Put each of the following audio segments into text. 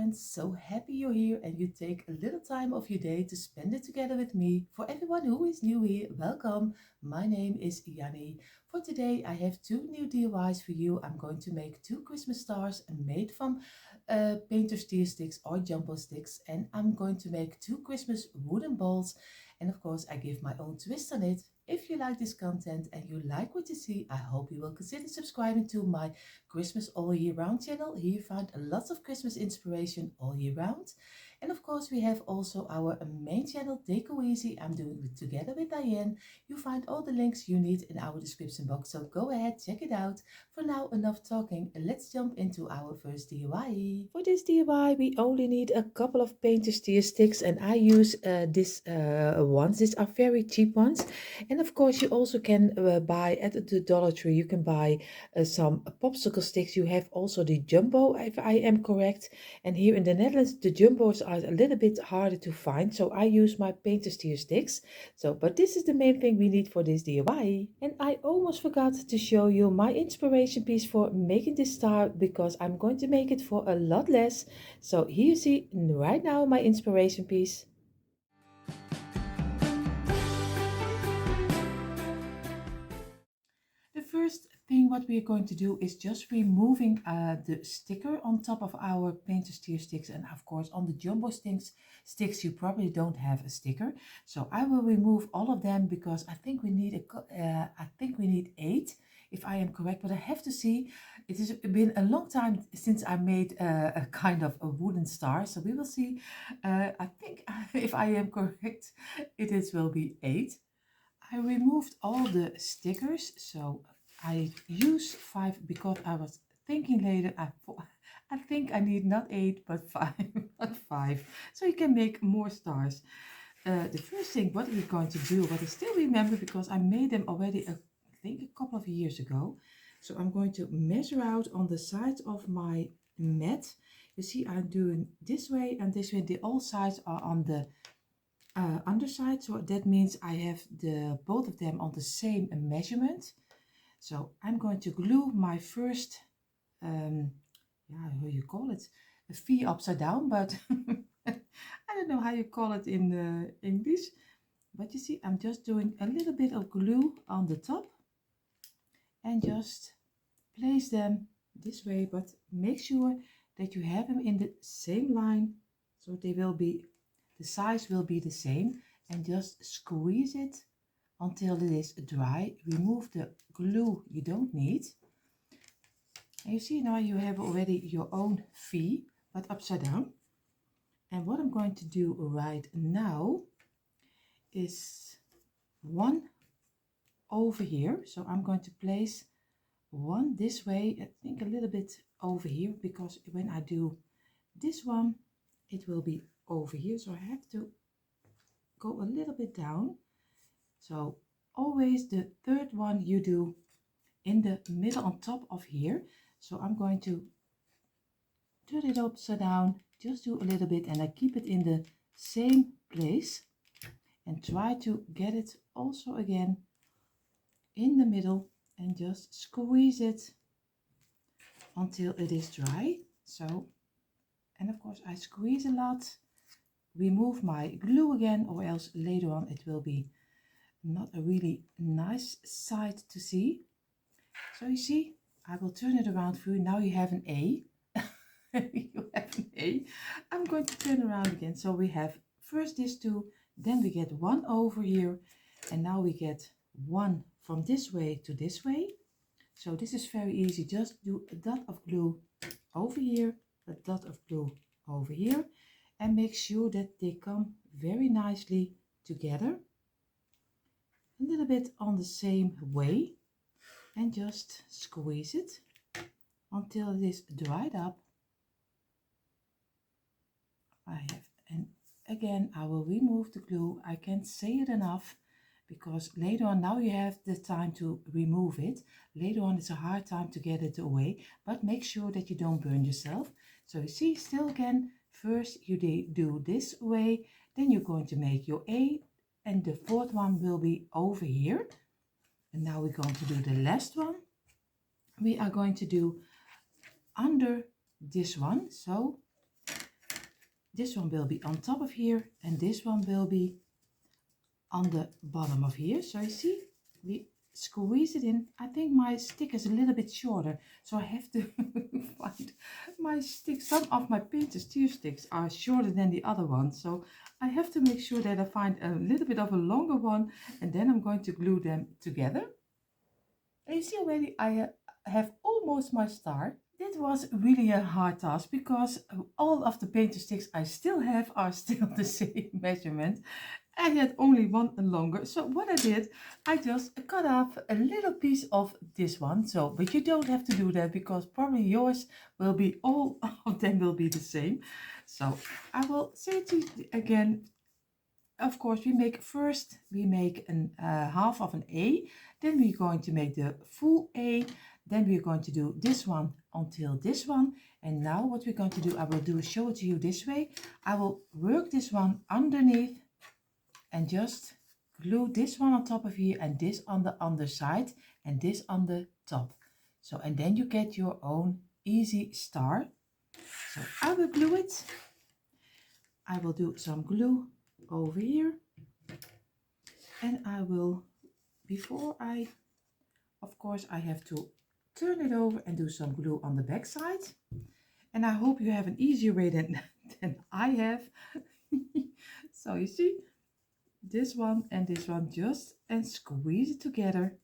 friends, so happy you're here and you take a little time of your day to spend it together with me. For everyone who is new here, welcome. My name is Yahhh. For today I have two new DIYs for you. I'm going to make two Christmas stars made from painter's tear sticks or jumbo sticks, and I'm going to make two Christmas wooden balls, and of course I give my own twist on it. If you like this content and you like what you see, I hope you will consider subscribing to my Christmas all year round channel. Here you find lots of Christmas inspiration all year round. And of course we have also our main channel Deco Easy. I'm doing it together with Diane. You find all the links you need in our description box, so go ahead, check it out. For now, enough talking, let's jump into our first DIY. For this DIY we only need a couple of painter's tear sticks, and I use this ones. These are very cheap ones, and of course you also can buy at the Dollar Tree, you can buy some popsicle sticks. You have also the jumbo, if I am correct, and here in the Netherlands the jumbos are a little bit harder to find, so I use my painter's tear sticks. So but this is the main thing we need for this DIY. And I almost forgot to show you my inspiration piece for making this star, because I'm going to make it for a lot less. So here you see right now my inspiration piece. The first thing what we are going to do is just removing the sticker on top of our painter's tear sticks, and of course on the jumbo sticks you probably don't have a sticker. So I will remove all of them because I think we need I think we need 8 if I am correct, but I have to see. It has been a long time since I made a kind of a wooden star, so we will see. I think if I am correct, will be 8. I removed all the stickers, so I use 5 because I was thinking later, I think I need not 8 but 5, but 5, so you can make more stars. The first thing what we're going to do, what I still remember because I made them already, I think a couple of years ago. So I'm going to measure out on the sides of my mat. You see I'm doing this way and this way. The all sides are on the underside, so that means I have the both of them on the same measurement. So I'm going to glue my first yeah, how you call it, a V upside down, but I don't know how you call it in English. But you see I'm just doing a little bit of glue on the top and just place them this way, but make sure that you have them in the same line, so they will be, the size will be the same, and just squeeze it until it is dry. Remove the glue you don't need. And you see now you have already your own V, but upside down. And what I'm going to do right now is one over here. So I'm going to place one this way, I think a little bit over here, because when I do this one it will be over here, so I have to go a little bit down. So always the third one you do in the middle on top of here. So I'm going to turn it upside down, just do a little bit, and I keep it in the same place and try to get it also again in the middle and just squeeze it until it is dry. So, and of course I squeeze a lot, remove my glue again, or else later on it will be not a really nice sight to see. So you see, I will turn it around for you. Now you have an A. You have an A. I'm going to turn around again. So we have first these two, then we get one over here, and now we get one from this way to this way. So this is very easy. Just do a dot of glue over here, a dot of glue over here, and make sure that they come very nicely together, a little bit on the same way, and just squeeze it until it is dried up. I have, and again I will remove the glue. I can't say it enough, because later on, now you have the time to remove it. Later on it's a hard time to get it away, but make sure that you don't burn yourself. So you see, still again, first you do this way, then you're going to make your A, and the fourth one will be over here. And now we're going to do the last one. We are going to do under this one. So This one will be on top of here, and this one will be on the bottom of here. So you see, we squeeze it in. I think my stick is a little bit shorter, so I have to find my stick. Some of my painted steer sticks are shorter than the other ones, so I have to make sure that I find a little bit of a longer one, and then I'm going to glue them together. And you see already I have almost my star. That was really a hard task because all of the painter sticks I still have are still the same measurement. I had only one longer. So what I did, I just cut off a little piece of this one. So, but you don't have to do that because probably yours will be, all of them will be the same. So I will say to you again, of course, we make an half of an A, then we're going to make the full A, then we're going to do this one until this one. And now what we're going to do, I will show it to you this way. I will work this one underneath and just glue this one on top of here and this on the underside and this on the top. So, and then you get your own easy star. So I will glue it. I will do some glue over here, and I will, before I, of course, I have to turn it over and do some glue on the back side. And I hope you have an easier way than I have. So you see, this one and this one, just and squeeze it together.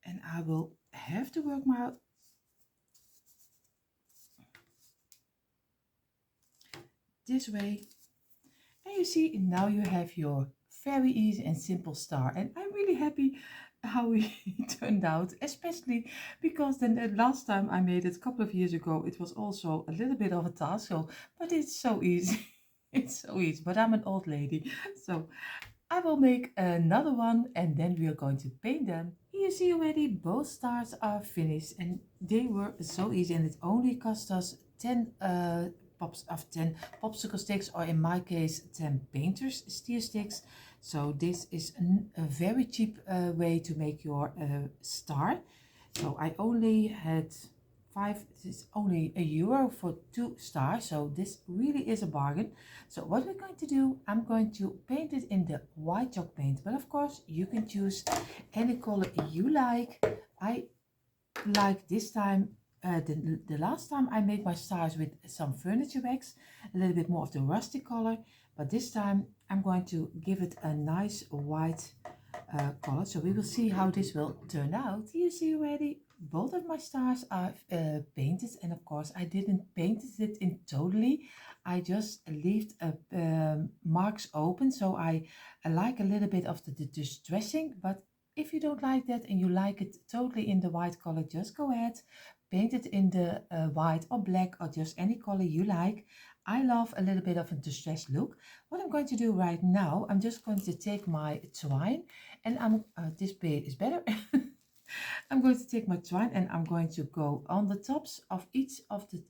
And I will have to work my this way, and you see now you have your very easy and simple star. And I'm really happy how we turned out, especially because then the last time I made it a couple of years ago, it was also a little bit of a task. So, but it's so easy. It's so easy, but I'm an old lady, so I will make another one and then we are going to paint them. You see already both stars are finished and they were so easy, and it only cost us 10 10 popsicle sticks, or in my case 10 painters steer sticks. So this is a very cheap way to make your star. So I only had it's only €1 for 2 stars, so this really is a bargain. So what we're going to do, I'm going to paint it in the white chalk paint, but of course you can choose any color you like. I like this time, the last time I made my stars with some furniture wax, a little bit more of the rusty color, but this time I'm going to give it a nice white color. So we will see how this will turn out. You see already both of my stars are painted, and of course I didn't paint it in totally. I just left marks open, so I like a little bit of the distressing. But if you don't like that and you like it totally in the white color, just go ahead, paint it in the white or black or just any color you like. I love a little bit of a distressed look. What I'm going to do right now, I'm just going to take my twine, and I'm this bit is better. I'm going to take my twine and I'm going to go on the tops of each of the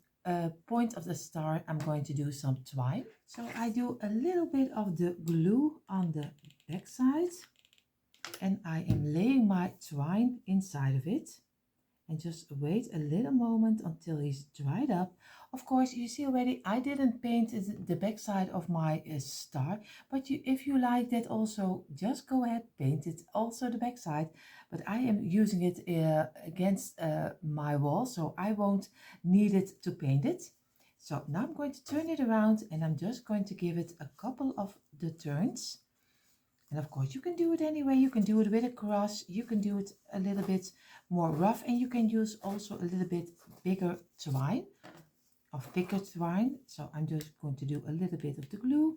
point of the star. I'm going to do some twine. So I do a little bit of the glue on the back side, and I am laying my twine inside of it, and just wait a little moment until he's dried up. Of course, you see already I didn't paint the back side of my star, but if you like that also, just go ahead, paint it also the back side. But I am using it against my wall, so I won't need it to paint it. So now I'm going to turn it around, and I'm just going to give it a couple of the turns. And of course you can do it anyway. You can do it with a cross, you can do it a little bit more rough, and you can use also a little bit bigger twine, of thicker twine. So I'm just going to do a little bit of the glue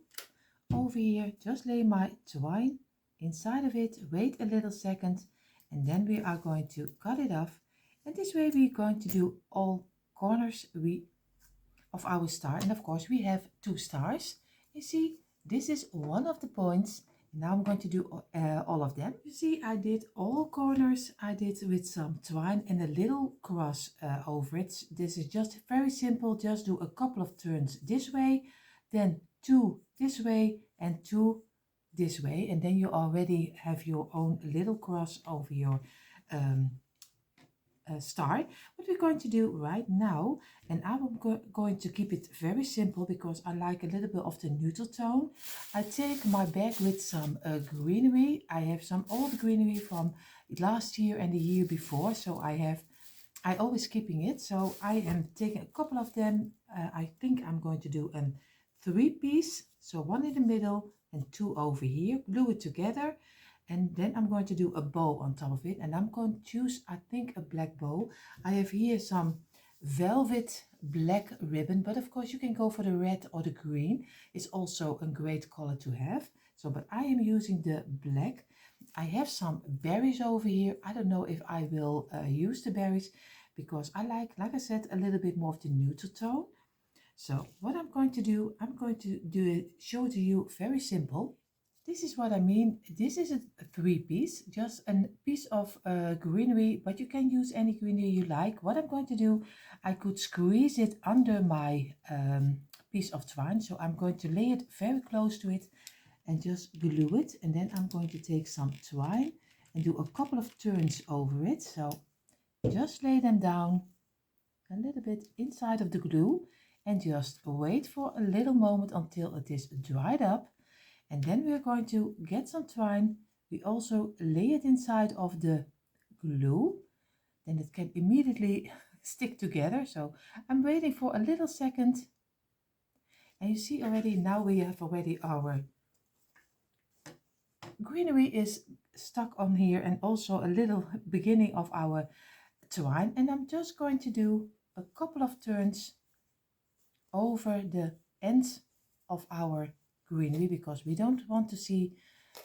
over here, just lay my twine inside of it, wait a little second, and then we are going to cut it off. And this way we're going to do all corners of our star. And of course we have 2 stars. You see, this is one of the points. Now I'm going to do all of them. You see, I did all corners. I did with some twine and a little cross over it. This is just very simple. Just do a couple of turns this way, then 2 this way and 2 this way. And then you already have your own little cross over your star. What we're going to do right now, and I'm going to keep it very simple because I like a little bit of the neutral tone. I take my bag with some greenery. I have some old greenery from last year and the year before, so I always keeping it. So I am taking a couple of them. I think I'm going to do a 3-piece, so one in the middle and 2 over here, glue it together. And then I'm going to do a bow on top of it, and I'm going to choose, I think, a black bow. I have here some velvet black ribbon, but of course you can go for the red or the green. It's also a great color to have. So, but I am using the black. I have some berries over here. I don't know if I will use the berries because I like I said, a little bit more of the neutral tone. So what I'm going to do, I'm going to show to you very simple. This is what I mean. This is a 3-piece, just a piece of greenery, but you can use any greenery you like. What I'm going to do, I could squeeze it under my piece of twine. So I'm going to lay it very close to it and just glue it. And then I'm going to take some twine and do a couple of turns over it. So just lay them down a little bit inside of the glue and just wait for a little moment until it is dried up. And then we're going to get some twine. We also lay it inside of the glue. Then it can immediately stick together. So I'm waiting for a little second. And you see already, now we have already our greenery is stuck on here and also a little beginning of our twine. And I'm just going to do a couple of turns over the ends of our greenery because we don't want to see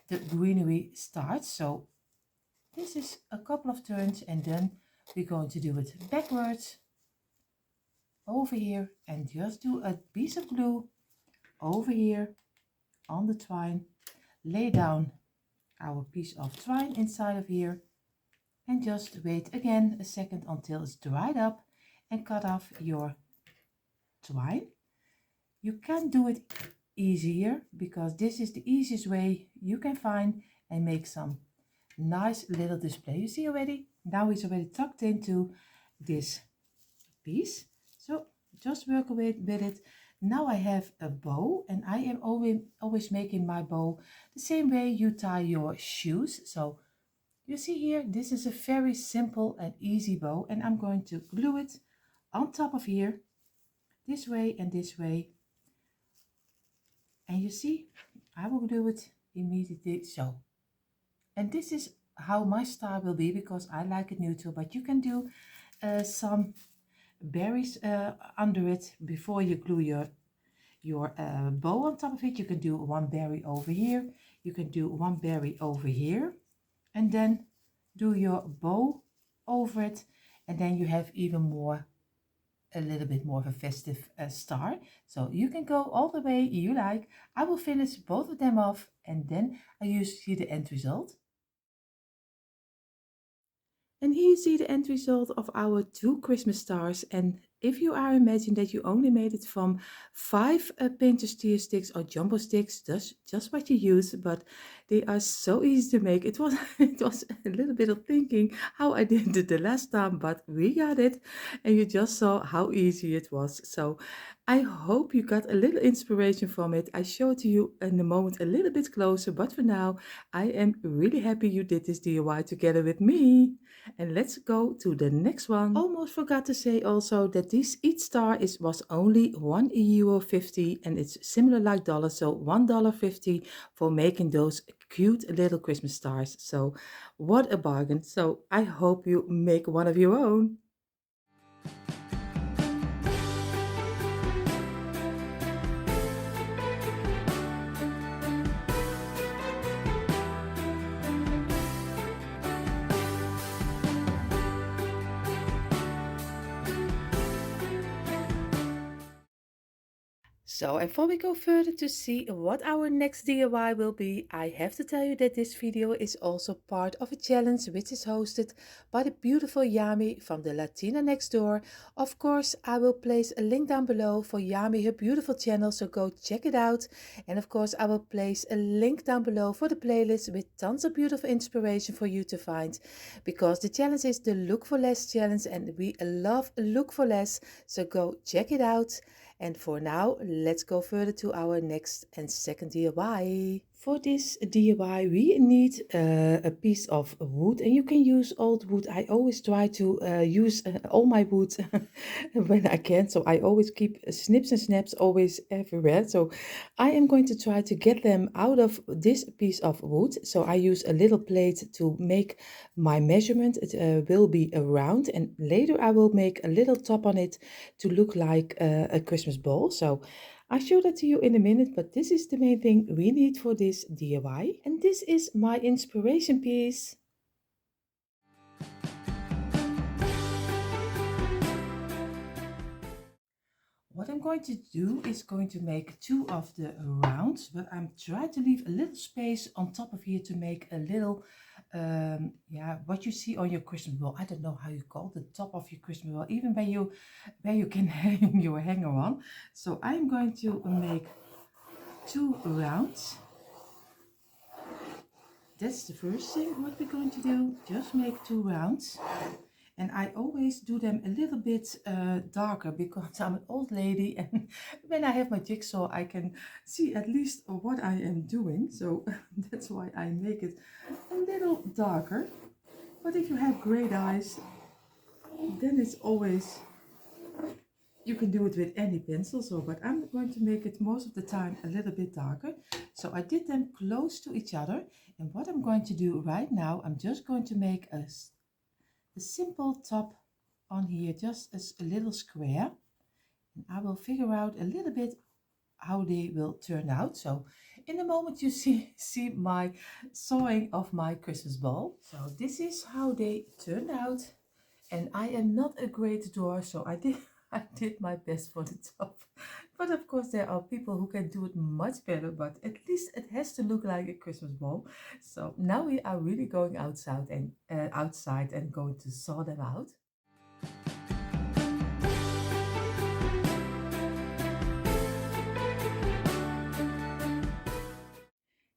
the greenery start. So this is a couple of turns and then we're going to do it backwards over here and just do a piece of glue over here on the twine, lay down our piece of twine inside of here and just wait again a second until it's dried up and cut off your twine. You can do it easier because this is the easiest way you can find and make some nice little display. You see already, now it's already tucked into this piece. So just work with it. Now I have a bow and I am always making my bow the same way you tie your shoes. So you see here, this is a very simple and easy bow and I'm going to glue it on top of here, this way and this way. And you see, I will do it immediately so. And this is how my style will be because I like it neutral, but you can do some berries under it before you glue your bow on top of it. You can do one berry over here. You can do one berry over here. And then do your bow over it. And then you have even more, a little bit more of a festive star. So you can go all the way you like. I will finish both of them off and then I see the end result. And here you see the end result of our 2 Christmas stars. And if you are imagining that you only made it from 5 painter's tier sticks or jumbo sticks, that's just what you use, but they are so easy to make. It was a little bit of thinking how I did it the last time, but we got it and you just saw how easy it was. So I hope you got a little inspiration from it. I showed to you in a moment a little bit closer, but for now I am really happy you did this DIY together with me. And let's go to the next one. Almost forgot to say also that each star was only €1.50 and it's similar like dollars, so $1.50 for making those cute little Christmas stars. So what a bargain. So I hope you make one of your own. So before we go further to see what our next DIY will be, I have to tell you that this video is also part of a challenge which is hosted by the beautiful Yammi from the Latina next door. Of course, I will place a link down below for Yammi, her beautiful channel, so go check it out. And of course, I will place a link down below for the playlist with tons of beautiful inspiration for you to find. Because the challenge is the Look for Less challenge and we love Look for Less, so go check it out. And for now, let's go further to our next and second DIY. For this DIY, we need a piece of wood, and you can use old wood. I always try to use all my wood when I can, so I always keep snips and snaps always everywhere. So I am going to try to get them out of this piece of wood. So I use a little plate to make my measurement. It will be a round, and later I will make a little top on it to look like a Christmas ball. So I'll show that to you in a minute, but this is the main thing we need for this DIY. And this is my inspiration piece. What I'm going to do is going to make two of the rounds, but I'm trying to leave a little space on top of here to make a little, yeah, what you see on your Christmas ball. I don't know how you call the top of your Christmas ball, even where you can hang your hanger on. So I'm going to make two rounds. That's the first thing what we're going to do, just make two rounds. And I always do them a little bit darker because I'm an old lady and when I have my jigsaw I can see at least what I am doing. So that's why I make it a little darker. But if you have great eyes, then it's always, you can do it with any pencil. So, but I'm going to make it most of the time a little bit darker. So I did them close to each other. And what I'm going to do right now, I'm just going to make a simple top on here, just as a little square, and I will figure out a little bit how they will turn out. So in a moment you see my sewing of my Christmas ball. So this is how they turned out, and I am not a great drawer, so I did my best for the top. But of course there are people who can do it much better, but at least it has to look like a Christmas ball. So now we are really going outside and going to saw them out.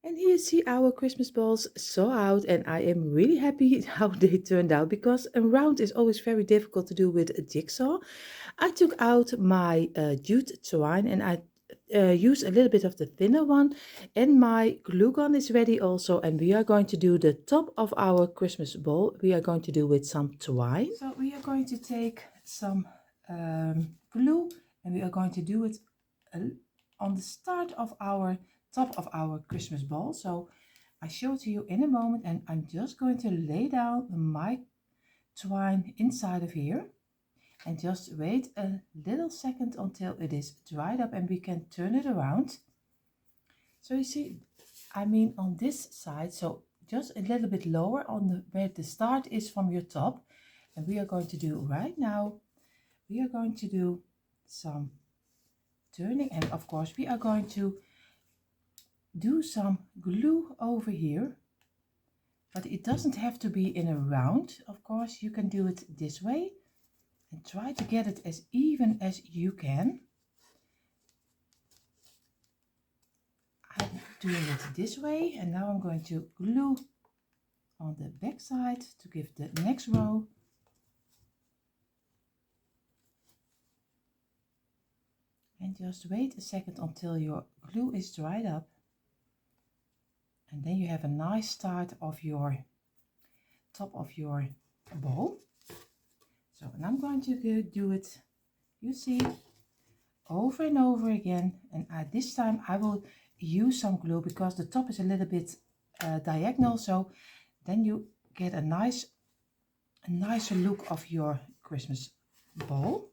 And here you see our Christmas balls saw out, and I am really happy how they turned out because a round is always very difficult to do with a jigsaw. I took out my jute twine and I use a little bit of the thinner one, and my glue gun is ready also, and we are going to do the top of our Christmas ball. We are going to do with some twine. So we are going to take some glue and we are going to do it on the start of our top of our Christmas ball. So I show it to you in a moment, and I'm just going to lay down my twine inside of here and just wait a little second until it is dried up and we can turn it around. So you see, I mean on this side, so just a little bit lower on the where the start is from your top. And we are going to do right now, we are going to do some turning, and of course we are going to do some glue over here, but it doesn't have to be in a round. Of course you can do it this way and try to get it as even as you can. I'm doing it this way, and now I'm going to glue on the back side to give the next row. And just wait a second until your glue is dried up. And then you have a nice start of your top of your ball. So, and I'm going to do it, you see, over and over again. And this time I will use some glue because the top is a little bit diagonal. So then you get a nicer look of your Christmas ball.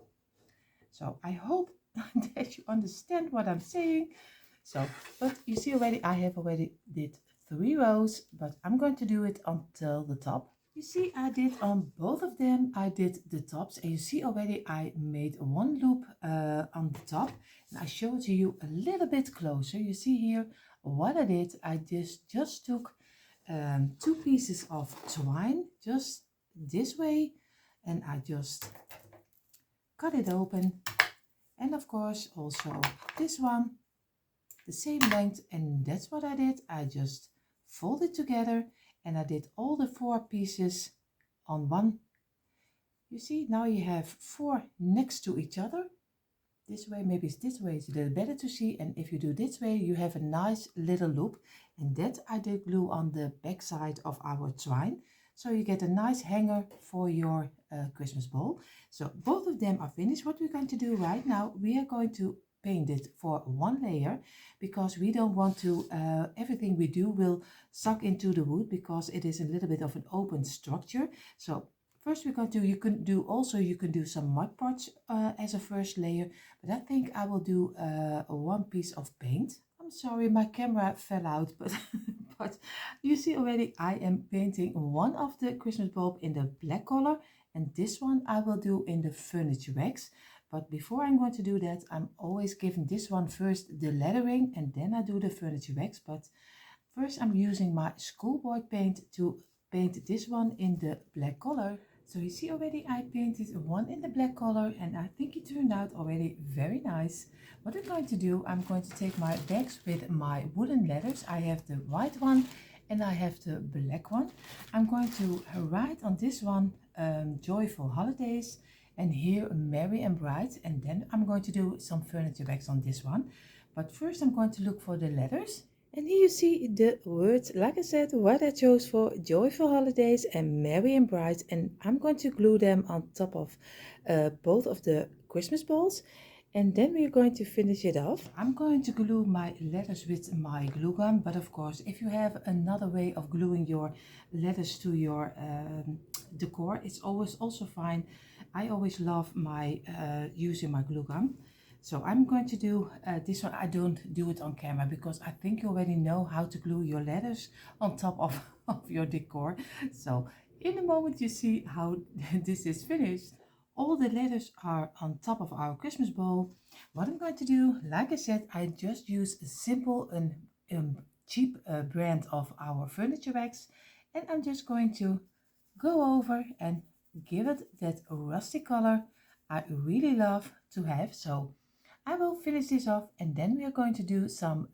So I hope that you understand what I'm saying. So, but you see already, I have already did 3 rows, but I'm going to do it until the top. You see, I did on both of them, I did the tops, and you see already I made one loop on the top, and I show it to you a little bit closer. You see here what I did. I just took two pieces of twine, just this way, and I just cut it open, and of course also this one, the same length, and that's what I did. I just folded together, and I did all the four pieces on one. You see, now you have four next to each other. This way, maybe it's this way, it's a little better to see. And if you do this way, you have a nice little loop, and that I did glue on the back side of our twine. So you get a nice hanger for your Christmas ball. So both of them are finished. What we're going to do right now, we are going to paint it for one layer, because we don't want to, everything we do will suck into the wood, because it is a little bit of an open structure. So first we're going to, you can do some mud pots as a first layer, but I think I will do one piece of paint. I'm sorry, my camera fell out, but but you see already I am painting one of the Christmas bulb in the black color, and this one I will do in the furniture wax. But before I'm going to do that, I'm always giving this one first the lettering, and then I do the furniture wax. But first I'm using my schoolboy paint to paint this one in the black color. So you see already I painted one in the black color, and I think it turned out already very nice. What I'm going to do, I'm going to take my bags with my wooden letters. I have the white one and I have the black one. I'm going to write on this one Joyful Holidays, and here Merry and Bright, and then I'm going to do some furniture wax on this one. But first I'm going to look for the letters. And here you see the words, like I said, what I chose for Joyful Holidays and Merry and Bright, and I'm going to glue them on top of both of the Christmas balls, and then we're going to finish it off. I'm going to glue my letters with my glue gun, but of course if you have another way of gluing your letters to your decor, it's always also fine. I always love my using my glue gun. So I'm going to do this one. I don't do it on camera because I think you already know how to glue your letters on top of your decor. So in a moment you see how this is finished. All the letters are on top of our Christmas bowl. What I'm going to do, like I said, I just use a simple and cheap brand of our furniture wax, and I'm just going to go over and give it that rusty color I really love to have. So I will finish this off, and then we are going to do some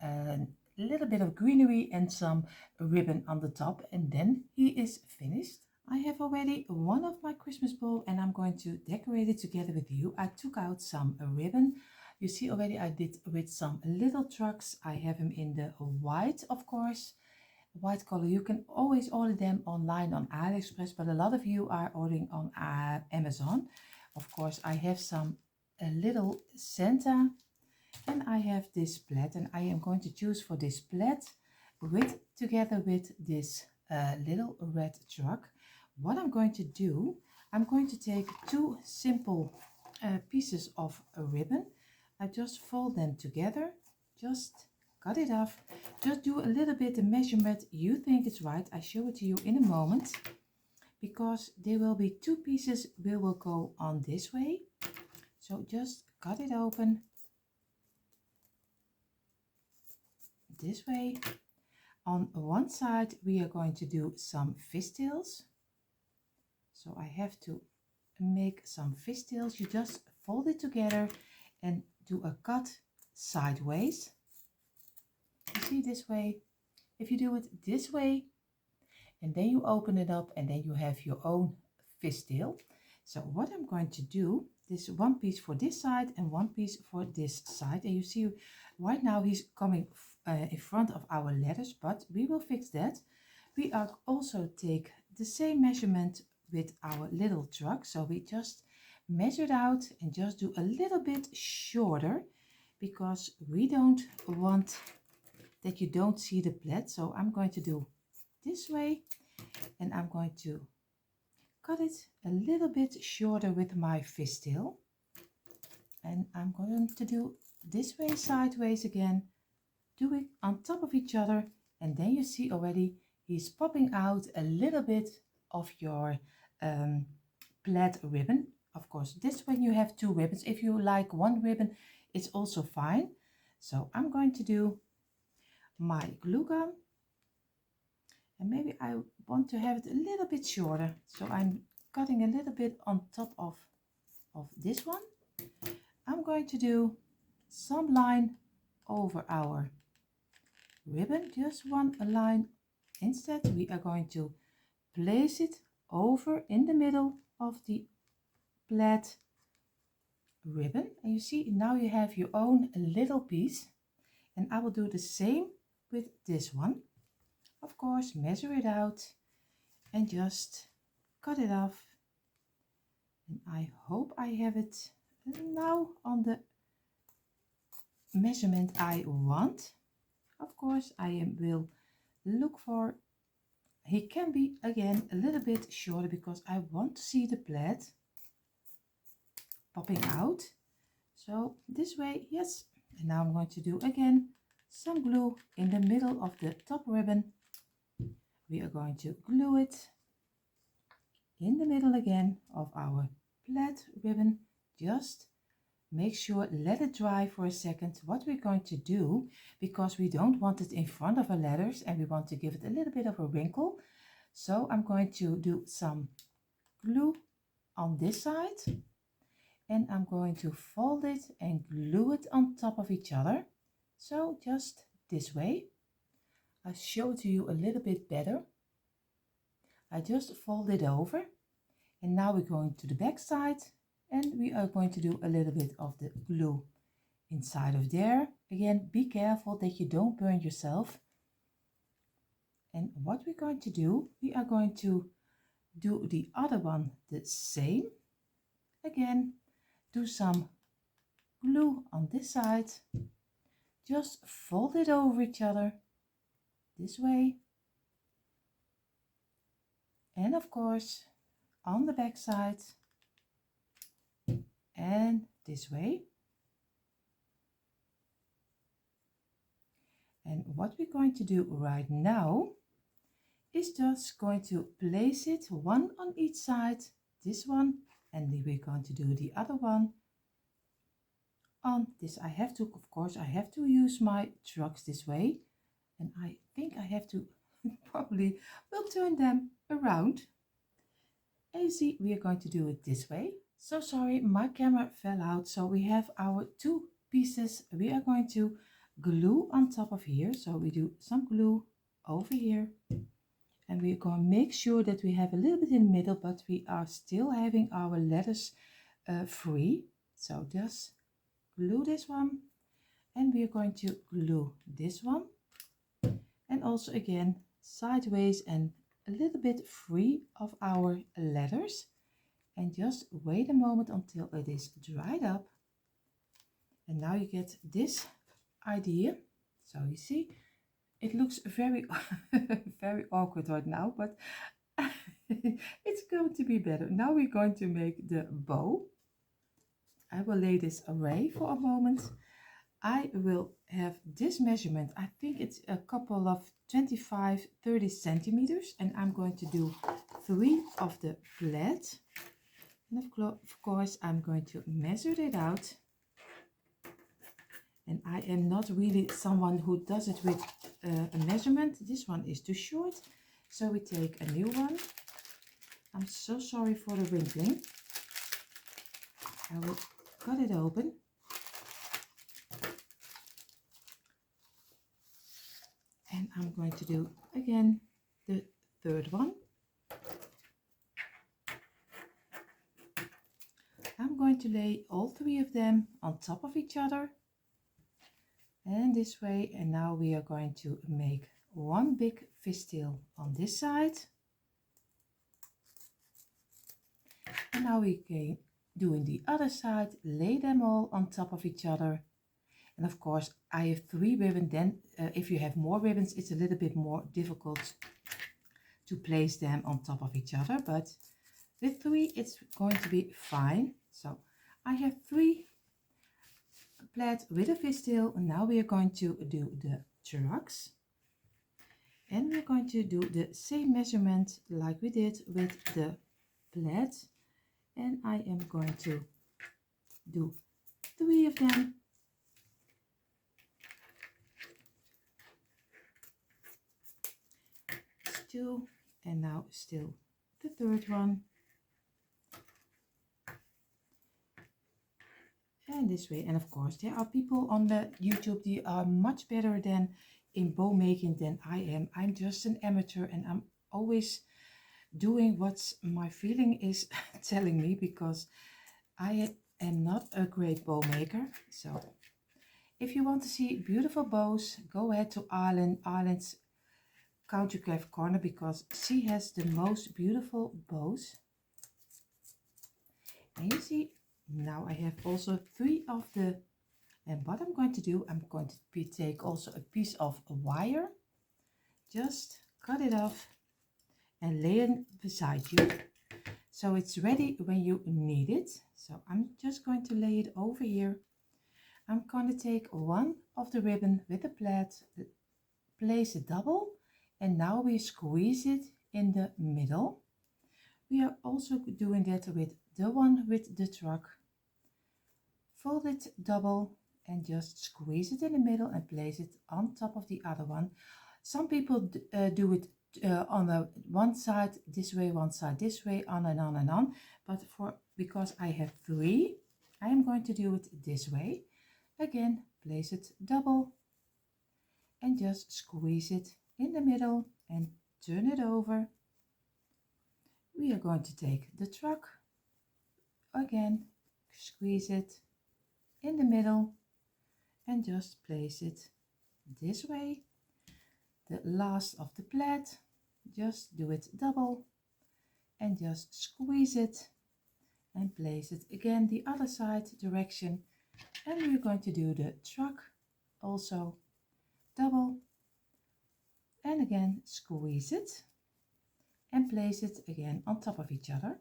little bit of greenery and some ribbon on the top, and then he is finished. I have already one of my Christmas ball, and I'm going to decorate it together with you. I took out some ribbon. You see already I did with some little trucks. I have them in the white, of course, white color. You can always order them online on AliExpress, but a lot of you are ordering on Amazon. Of course, I have some a little Santa, and I have this plaid, and I am going to choose for this plaid with together with this little red truck. What I'm going to do, I'm going to take two simple pieces of a ribbon. I just fold them together, just cut it off, just do a little bit the measurement you think is right. I show it to you in a moment, because there will be two pieces will go on this way. So just cut it open this way. On one side we are going to do some fishtails. So I have to make some fishtails. You just fold it together and do a cut sideways. You see this way. If you do it this way, and then you open it up, and then you have your own fishtail. So what I'm going to do, this one piece for this side and one piece for this side, and you see right now he's coming in front of our letters, but we will fix that. We are also take the same measurement with our little truck, so we just measure it out and just do a little bit shorter, because we don't want that you don't see the plaid. So I'm going to do this way, and I'm going to cut it a little bit shorter with my fishtail, and I'm going to do this way sideways again, do it on top of each other, and then you see already he's popping out a little bit of your plaid ribbon. Of course, this when you have two ribbons. If you like one ribbon, it's also fine. So I'm going to do my glue gun, and maybe I want to have it a little bit shorter, so I'm cutting a little bit on top of this one. I'm going to do some line over our ribbon, just one line. Instead we are going to place it over in the middle of the plaid ribbon, and you see now you have your own little piece. And I will do the same with this one. Of course, measure it out and just cut it off. And I hope I have it now on the measurement I want. Of course, I will look for, he can be again a little bit shorter because I want to see the plaid popping out. So this way, yes. And now I'm going to do again some glue in the middle of the top ribbon. We are going to glue it in the middle again of our plaid ribbon. Just make sure, let it dry for a second. What we're going to do, because we don't want it in front of our letters and we want to give it a little bit of a wrinkle, so I'm going to do some glue on this side, and I'm going to fold it and glue it on top of each other. So just this way. I'll show it to you a little bit better. I just fold it over, and now we're going to the back side, and we are going to do a little bit of the glue inside of there. Again, be careful that you don't burn yourself. And what we're going to do, we are going to do the other one the same. Again, do some glue on this side. Just fold it over each other this way. And of course, on the back side and this way. And what we're going to do right now is just going to place it one on each side, this one, and then we're going to do the other one on this. I have to, of course, I have to use my trucks this way, and I think I have to probably will turn them around. And you see, we are going to do it this way. So sorry, my camera fell out. So we have our two pieces. We are going to glue on top of here. So we do some glue over here, and we're going to make sure that we have a little bit in the middle, but we are still having our letters free. So just glue this one, and we are going to glue this one, and also again sideways and a little bit free of our letters. And just wait a moment until it is dried up. And now you get this idea. So you see, it looks very very awkward right now, but it's going to be better. Now we're going to make the bow. I will lay this away for a moment. I will have this measurement. I think it's a couple of 25-30 centimeters, and I'm going to do 3 of the plaid. And of course, I'm going to measure it out. And I am not really someone who does it with a measurement. This one is too short, so we take a new one. I'm so sorry for the wrinkling. I will cut it open. And I'm going to do again the third one. I'm going to lay all 3 of them on top of each other, and this way. And now we are going to make one big fishtail on this side, and now we can doing the other side, lay them all on top of each other. And of course, I have 3 ribbons. Then if you have more ribbons, it's a little bit more difficult to place them on top of each other, but with 3 it's going to be fine. So I have 3 plaid with a fishtail, and now we are going to do the trucks. And we're going to do the same measurement like we did with the plaid. And I am going to do 3 of them. Two, and now still the third one. And this way. And of course, there are people on the YouTube that are much better than in bow making than I am. I'm just an amateur, and I'm always doing what my feeling is telling me, because I am not a great bow maker. So if you want to see beautiful bows, go ahead to Arlen's Countrycraft Corner, because she has the most beautiful bows. And you see, now I have also 3 of the, and what I'm going to do, I'm going to take also a piece of wire, just cut it off and lay it beside you, so it's ready when you need it. So I'm just going to lay it over here. I'm going to take one of the ribbon with the plaid, place it double, and now we squeeze it in the middle. We are also doing that with the one with the truck. Fold it double and just squeeze it in the middle and place it on top of the other one. Some people do it on the one side this way, one side this way, on and on and on. But because I have 3, I am going to do it this way. Again, place it double and just squeeze it in the middle and turn it over. We are going to take the truck, again, squeeze it in the middle and just place it this way. The last of the plaid, just do it double and just squeeze it and place it again the other side direction. And we're going to do the truck also double and again squeeze it and place it again on top of each other.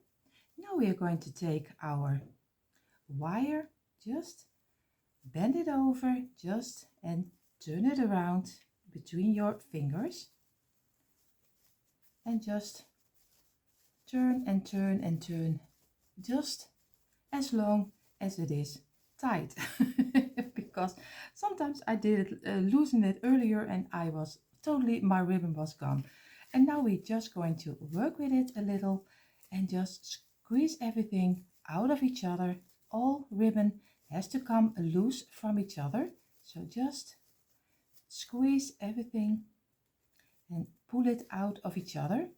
Now we are going to take our wire, just bend it over, just and turn it around between your fingers and just turn and turn and turn, just as long as it is tight. Because sometimes I did loosen it earlier and I was totally, my ribbon was gone. And now we're just going to work with it a little and just squeeze everything out of each other. All ribbon has to come loose from each other, so just squeeze everything and pull it out of each other.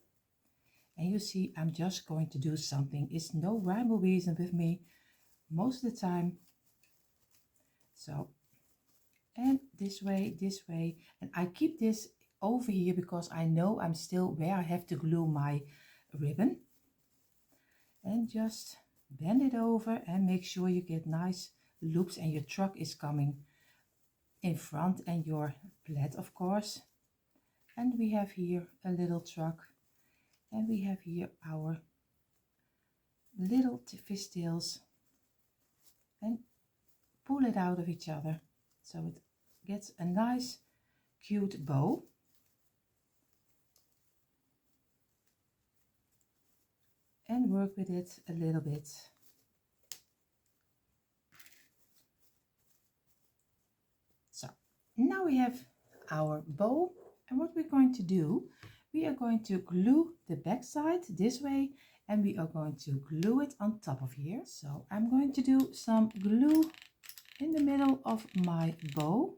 And you see, I'm just going to do something. It's no rhyme or reason with me most of the time. So, and this way, and I keep this over here because I know I'm still where I have to glue my ribbon. And just bend it over and make sure you get nice loops, and your truck is coming in front and your plaid, of course. And we have here a little truck, and we have here our little fishtails, and pull it out of each other so it gets a nice cute bow. And work with it a little bit. So now we have our bow, and what we're going to do, we are going to glue the back side this way, and we are going to glue it on top of here. So I'm going to do some glue in the middle of my bow,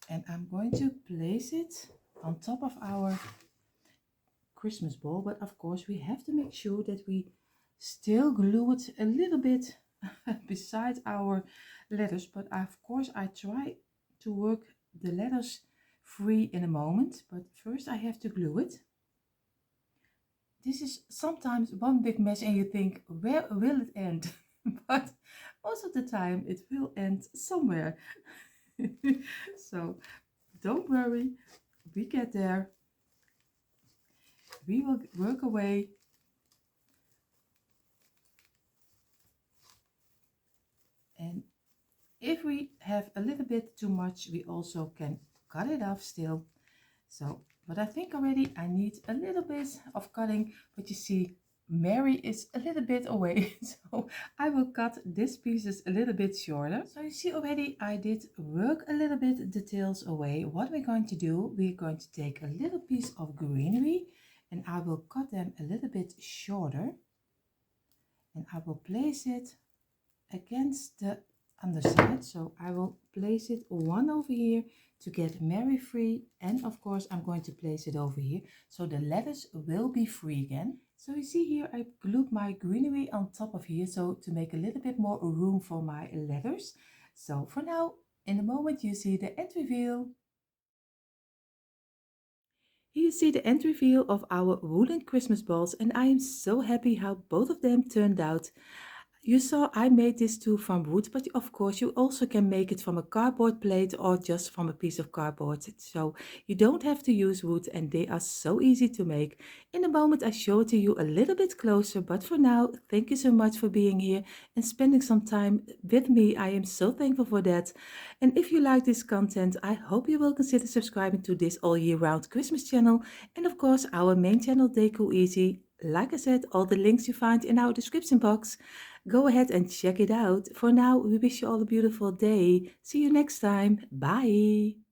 and I'm going to place it on top of our Christmas ball. But of course we have to make sure that we still glue it a little bit beside our letters. But of course I try to work the letters free in a moment, but first I have to glue it. This is sometimes one big mess and you think, where will it end? But most of the time it will end somewhere. So don't worry, we get there. We will work away. And if we have a little bit too much, we also can cut it off still. So But I think already I need a little bit of cutting, but you see Mary is a little bit away, so I will cut these pieces a little bit shorter. So you see already I did work a little bit the tails away. What we're going to do, we're going to take a little piece of greenery and I will cut them a little bit shorter and I will place it against the underside. So I will place it one over here to get Mary free, and of course I'm going to place it over here so the letters will be free again. So you see here I glued my greenery on top of here so to make a little bit more room for my letters. So for now, in a moment you see the end reveal. Here you see the end reveal of our wooden Christmas balls, and I am so happy how both of them turned out. You saw I made this too from wood, but of course you also can make it from a cardboard plate or just from a piece of cardboard. So you don't have to use wood and they are so easy to make. In a moment I show it to you a little bit closer, but for now, thank you so much for being here and spending some time with me. I am so thankful for that. And if you like this content, I hope you will consider subscribing to this all year round Christmas channel. And of course our main channel Deco Easy. Like I said, all the links you find in our description box. Go ahead and check it out. For now, we wish you all a beautiful day. See you next time. Bye.